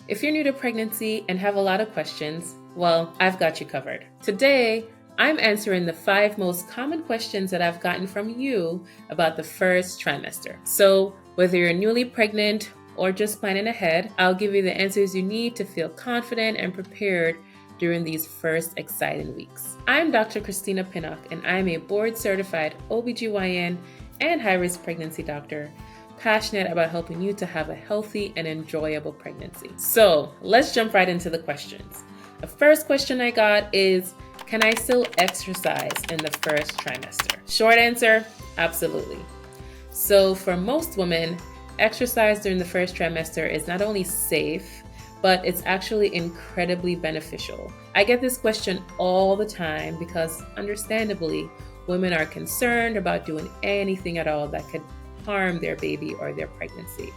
If you're new to pregnancy and have a lot of questions, well, I've got you covered. Today, I'm answering the 5 most common questions that I've gotten from you about the first trimester. So, whether you're newly pregnant or just planning ahead, I'll give you the answers you need to feel confident and prepared during these first exciting weeks. I'm Dr. Christina Pinnock, and I'm a board-certified OBGYN and high-risk pregnancy doctor, passionate about helping you to have a healthy and enjoyable pregnancy. So let's jump right into the questions. The first question I got is, can I still exercise in the first trimester? Short answer, absolutely. So for most women, exercise during the first trimester is not only safe, but it's actually incredibly beneficial. I get this question all the time because, understandably, women are concerned about doing anything at all that could harm their baby or their pregnancy.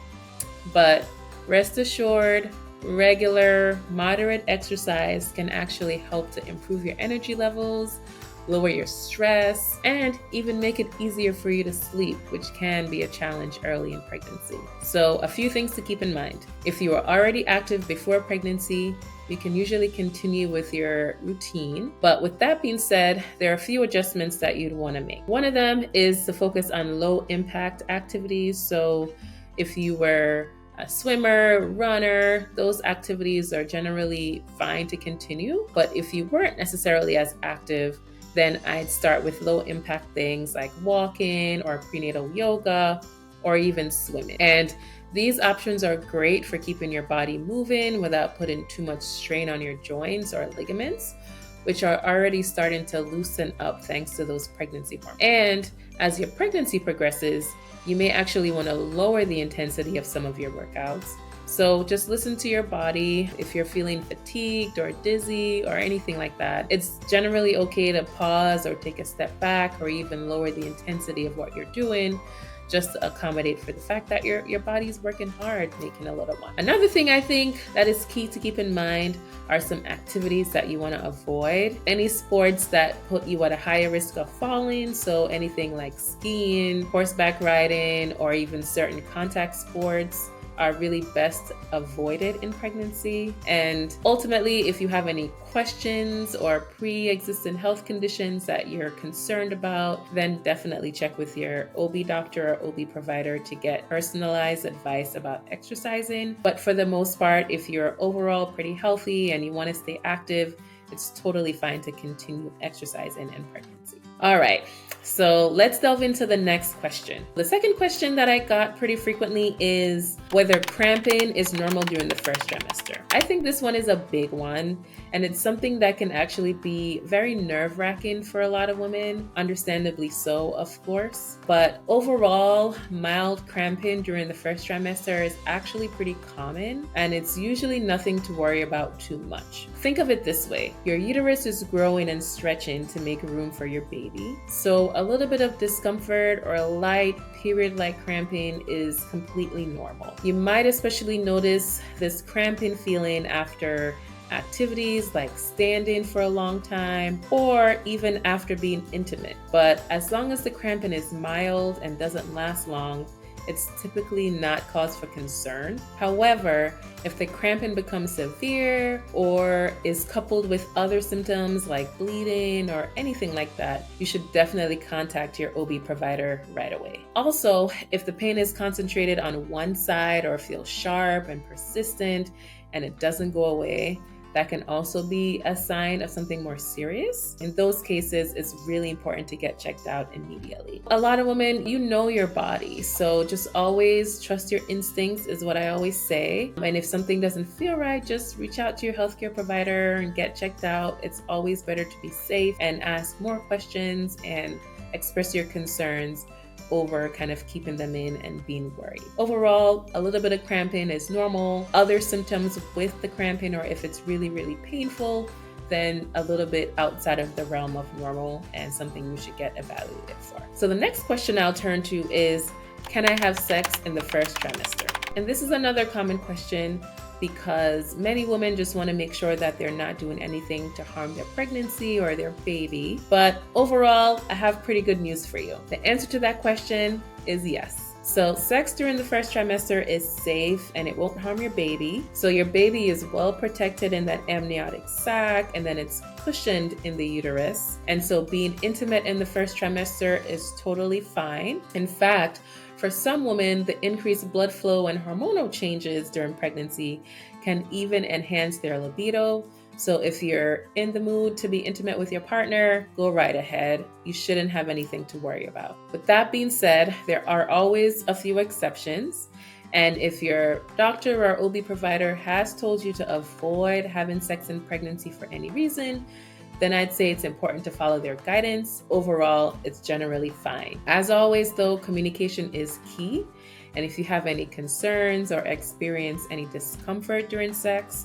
But rest assured, regular, moderate exercise can actually help to improve your energy levels, lower your stress, and even make it easier for you to sleep, which can be a challenge early in pregnancy. So a few things to keep in mind. If you are already active before pregnancy, you can usually continue with your routine. But with that being said, there are a few adjustments that you'd want to make. One of them is to focus on low impact activities. So if you were a swimmer, runner, those activities are generally fine to continue. But if you weren't necessarily as active, then I'd start with low impact things like walking or prenatal yoga or even swimming. And these options are great for keeping your body moving without putting too much strain on your joints or ligaments, which are already starting to loosen up thanks to those pregnancy hormones. And as your pregnancy progresses, you may actually want to lower the intensity of some of your workouts. So just listen to your body. If you're feeling fatigued or dizzy or anything like that, it's generally okay to pause or take a step back or even lower the intensity of what you're doing, just to accommodate for the fact that your body's working hard making a little one. Another thing I think that is key to keep in mind are some activities that you want to avoid. Any sports that put you at a higher risk of falling, so anything like skiing, horseback riding, or even certain contact sports are really best avoided in pregnancy. And ultimately, if you have any questions or pre-existing health conditions that you're concerned about, then definitely check with your OB doctor or OB provider to get personalized advice about exercising. But for the most part, if you're overall pretty healthy and you want to stay active, it's totally fine to continue exercising in pregnancy. All right, so let's delve into the next question. The second question that I got pretty frequently is whether cramping is normal during the first trimester. I think this one is a big one, and it's something that can actually be very nerve-wracking for a lot of women, understandably so, of course. But overall, mild cramping during the first trimester is actually pretty common, and it's usually nothing to worry about too much. Think of it this way. Your uterus is growing and stretching to make room for your baby. So a little bit of discomfort or a light period-like cramping is completely normal. You might especially notice this cramping feeling after activities like standing for a long time or even after being intimate. But as long as the cramping is mild and doesn't last long, it's typically not cause for concern. However, if the cramping becomes severe or is coupled with other symptoms like bleeding or anything like that, you should definitely contact your OB provider right away. Also, if the pain is concentrated on one side or feels sharp and persistent and it doesn't go away, that can also be a sign of something more serious. In those cases, it's really important to get checked out immediately. A lot of women, you know your body, so just always trust your instincts is what I always say. And if something doesn't feel right, just reach out to your healthcare provider and get checked out. It's always better to be safe and ask more questions and express your concerns over kind of keeping them in and being worried. Overall, a little bit of cramping is normal. Other symptoms with the cramping, or if it's really, really painful, then a little bit outside of the realm of normal and something you should get evaluated for. So the next question I'll turn to is, can I have sex in the first trimester? And this is another common question because many women just want to make sure that they're not doing anything to harm their pregnancy or their baby. But overall, I have pretty good news for you. The answer to that question is yes. So sex during the first trimester is safe and it won't harm your baby. So your baby is well protected in that amniotic sac, and then it's cushioned in the uterus. And so being intimate in the first trimester is totally fine. In fact, for some women, the increased blood flow and hormonal changes during pregnancy can even enhance their libido. So if you're in the mood to be intimate with your partner, go right ahead. You shouldn't have anything to worry about. With that being said, there are always a few exceptions. And if your doctor or OB provider has told you to avoid having sex in pregnancy for any reason, then I'd say it's important to follow their guidance. Overall, it's generally fine. As always, though, communication is key. And if you have any concerns or experience any discomfort during sex,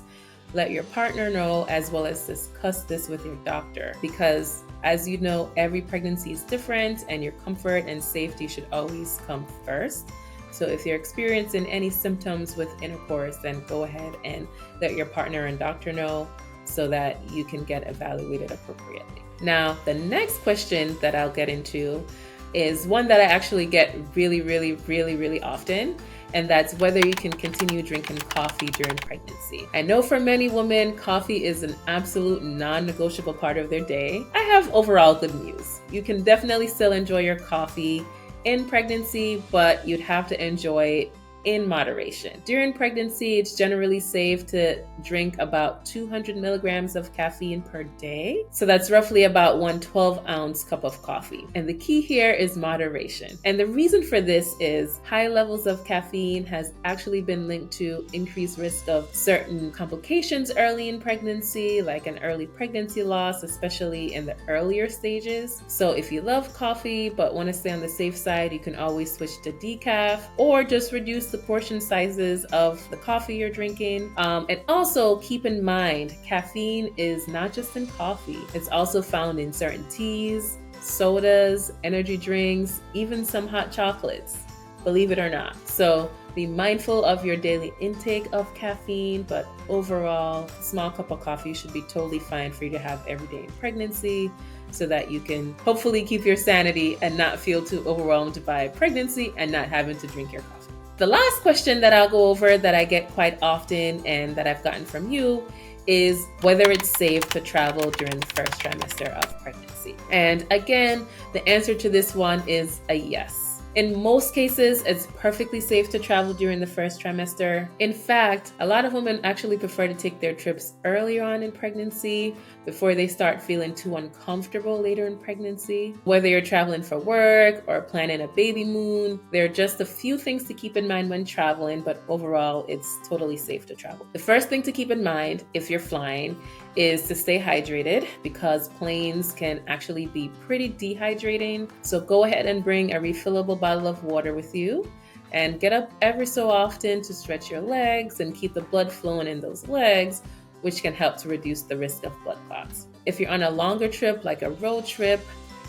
let your partner know, as well as discuss this with your doctor. Because as you know, every pregnancy is different and your comfort and safety should always come first. So if you're experiencing any symptoms with intercourse, then go ahead and let your partner and doctor know so that you can get evaluated appropriately. Now, the next question that I'll get into is one that I actually get really often, and that's whether you can continue drinking coffee during pregnancy. I know for many women, coffee is an absolute non-negotiable part of their day. I have overall good news. You can definitely still enjoy your coffee in pregnancy, but you'd have to enjoy it in moderation. During pregnancy, it's generally safe to drink about 200 milligrams of caffeine per day. So that's roughly about 1 12-ounce cup of coffee. And the key here is moderation. And the reason for this is high levels of caffeine has actually been linked to increased risk of certain complications early in pregnancy, like an early pregnancy loss, especially in the earlier stages. So if you love coffee but want to stay on the safe side, you can always switch to decaf or just reduce the portion sizes of the coffee you're drinking. And also keep in mind, caffeine is not just in coffee. It's also found in certain teas, sodas, energy drinks, even some hot chocolates, believe it or not. So be mindful of your daily intake of caffeine, but overall, a small cup of coffee should be totally fine for you to have every day in pregnancy, so that you can hopefully keep your sanity and not feel too overwhelmed by pregnancy and not having to drink your coffee. The last question that I'll go over that I get quite often and that I've gotten from you is whether it's safe to travel during the first trimester of pregnancy. And again, the answer to this one is a yes. In most cases, it's perfectly safe to travel during the first trimester. In fact, a lot of women actually prefer to take their trips earlier on in pregnancy before they start feeling too uncomfortable later in pregnancy. Whether you're traveling for work or planning a baby moon, there are just a few things to keep in mind when traveling, but overall, it's totally safe to travel. The first thing to keep in mind if you're flying is to stay hydrated, because planes can actually be pretty dehydrating. So go ahead and bring a refillable bottle of water with you and get up every so often to stretch your legs and keep the blood flowing in those legs, which can help to reduce the risk of blood clots. If you're on a longer trip, like a road trip,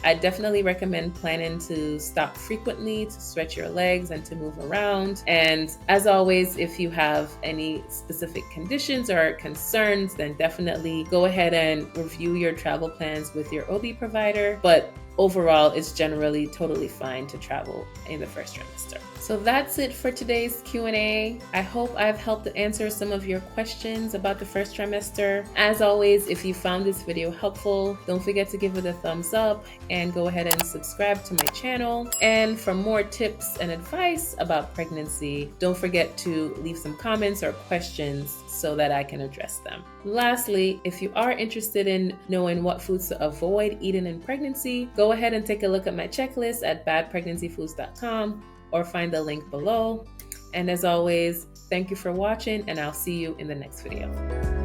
I definitely recommend planning to stop frequently to stretch your legs and to move around. And as always, if you have any specific conditions or concerns, then definitely go ahead and review your travel plans with your OB provider. But overall, it's generally totally fine to travel in the first trimester. So that's it for today's Q&A. I hope I've helped to answer some of your questions about the first trimester. As always, if you found this video helpful, don't forget to give it a thumbs up and go ahead and subscribe to my channel. And for more tips and advice about pregnancy, don't forget to leave some comments or questions so that I can address them. Lastly, if you are interested in knowing what foods to avoid eating in pregnancy, go ahead and take a look at my checklist at badpregnancyfoods.com or find the link below. And as always, thank you for watching, and I'll see you in the next video.